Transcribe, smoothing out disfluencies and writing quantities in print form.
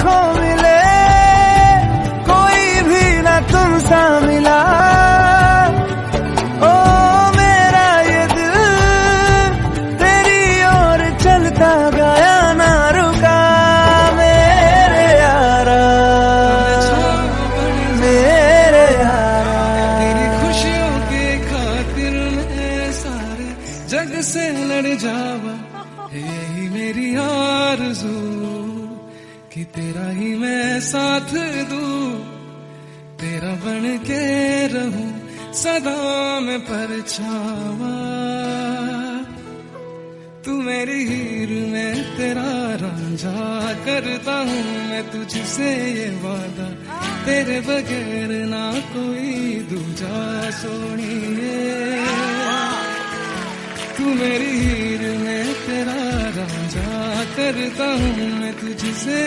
लाखों मिले कोई भी ना तुम सा मिला। ओ मेरा ये दिल तेरी ओर चलता गया ना रुका। मेरे यारा मेरे यारा, तेरी खुशियों के खातिर मैं सारे जग से लड़ जावा। यही मेरी आरज़ू कि तेरा ही मैं साथ दूं, तेरा बन के रहूं सदा मैं परछावा। तू मेरी हीर में तेरा रांझा, करता हूँ मैं तुझसे ये वादा, तेरे बगैर ना कोई दूजा सोनिए। तू मेरी हीर में तेरा रांझा, करता हूँ मैं तुझसे